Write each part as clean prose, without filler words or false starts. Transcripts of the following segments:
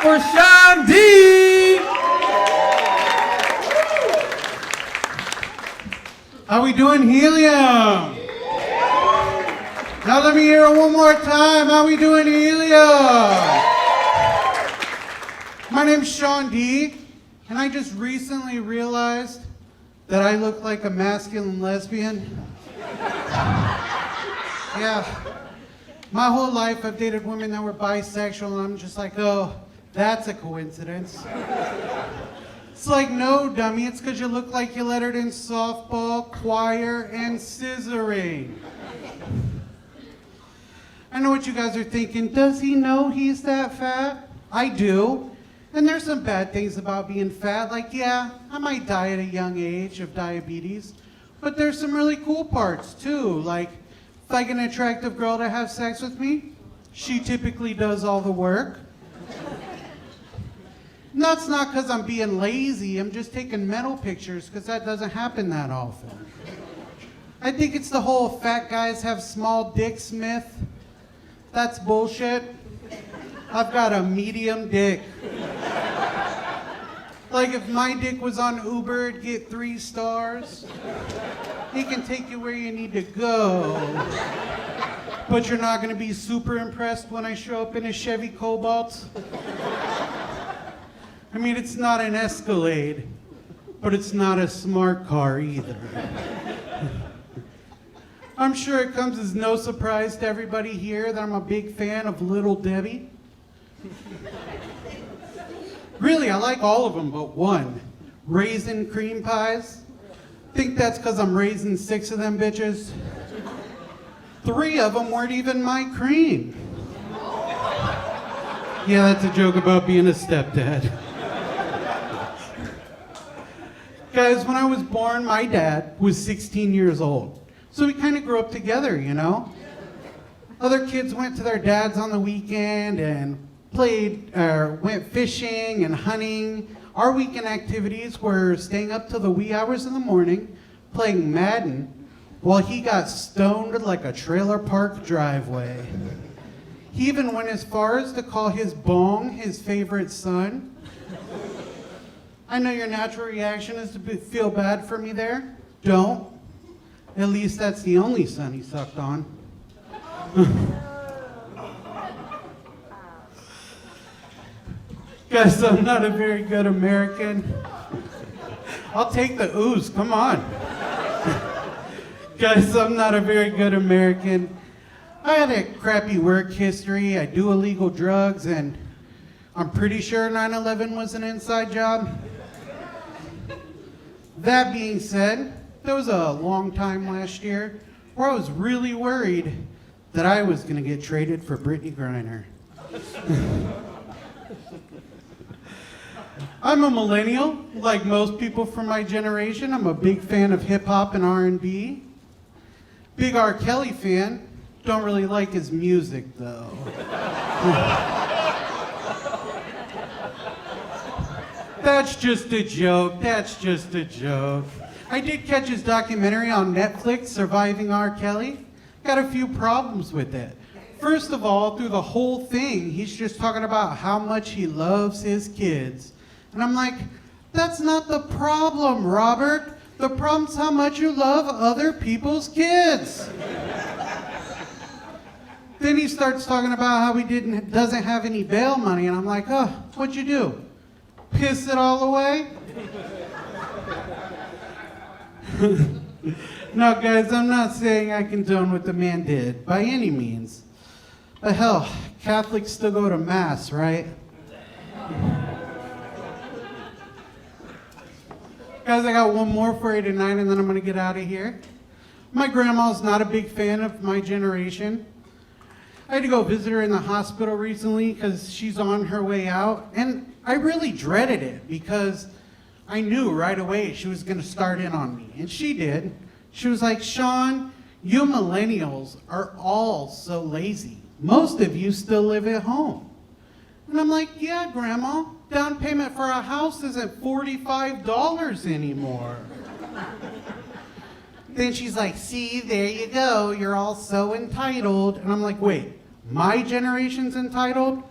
For Sean D. How we doing, Helium? Now let me hear it one more time. How we doing, Helium? My name's Sean D, and I just recently realized that I look like a masculine lesbian. Yeah. My whole life I've dated women that were bisexual, and I'm just like, oh, that's a coincidence. It's like, no, dummy, it's because you look like you lettered in softball, choir, and scissoring. I know what you guys are thinking. Does he know he's that fat? I do. And there's some bad things about being fat. Like, yeah, I might die at a young age of diabetes. But there's some really cool parts, too. Like, if I get an attractive girl to have sex with me, she typically does all the work. And that's not because I'm being lazy. I'm just taking mental pictures because that doesn't happen that often. I think it's the whole fat guys have small dicks myth. That's bullshit. I've got a medium dick. Like if my dick was on Uber, it'd get 3 stars. He can take you where you need to go. But you're not going to be super impressed when I show up in a Chevy Cobalt. I mean, it's not an Escalade, but it's not a smart car either. I'm sure it comes as no surprise to everybody here that I'm a big fan of Little Debbie. Really, I like all of them but one. Raisin cream pies. Think that's because I'm raising 6 of them bitches. 3 of them weren't even my cream. Yeah, that's a joke about being a stepdad. Guys, when I was born, my dad was 16 years old. So we kind of grew up together, you know? Other kids went to their dads on the weekend and went fishing and hunting. Our weekend activities were staying up till the wee hours in the morning, playing Madden, while he got stoned like a trailer park driveway. He even went as far as to call his bong his favorite son. I know your natural reaction is to feel bad for me there. Don't. At least that's the only son he sucked on. Guys, I'm not a very good American. I'll take the ooze, come on. Guys, I'm not a very good American. I had a crappy work history, I do illegal drugs, and I'm pretty sure 9/11 was an inside job. That being said, there was a long time last year where I was really worried that I was going to get traded for Brittany Griner. I'm a millennial, like most people from my generation. I'm a big fan of hip-hop and R&B. Big R. Kelly fan. Don't really like his music, though. That's just a joke. That's just a joke. I did catch his documentary on Netflix, Surviving R. Kelly. Got a few problems with it. First of all, through the whole thing, he's just talking about how much he loves his kids. And I'm like, that's not the problem, Robert. The problem's how much you love other people's kids. Then he starts talking about how he doesn't have any bail money, and I'm like, oh, what'd you do? Piss it all away? No, guys, I'm not saying I condone what the man did, by any means. But hell, Catholics still go to Mass, right? Guys, I got one more for you tonight, and then I'm going to get out of here. My grandma's not a big fan of my generation. I had to go visit her in the hospital recently because she's on her way out, and I really dreaded it because I knew right away she was going to start in on me, and she did. She was like, Sean, you millennials are all so lazy. Most of you still live at home. And I'm like, yeah, Grandma, down payment for a house isn't $45 anymore. Then she's like, see, there you go. You're all so entitled. And I'm like, wait, my generation's entitled?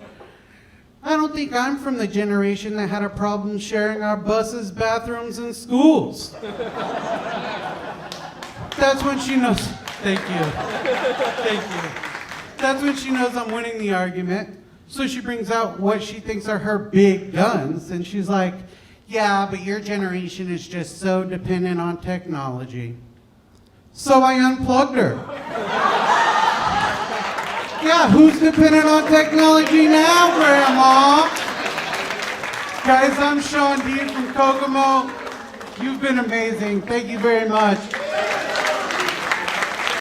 I don't think I'm from the generation that had a problem sharing our buses, bathrooms, and schools. That's when she knows. Thank you. Thank you. That's when she knows I'm winning the argument. So she brings out what she thinks are her big guns, and she's like, yeah, but your generation is just so dependent on technology. So I unplugged her. Yeah, who's dependent on technology now, Grandma? Guys, I'm Sean D from Kokomo. You've been amazing. Thank you very much.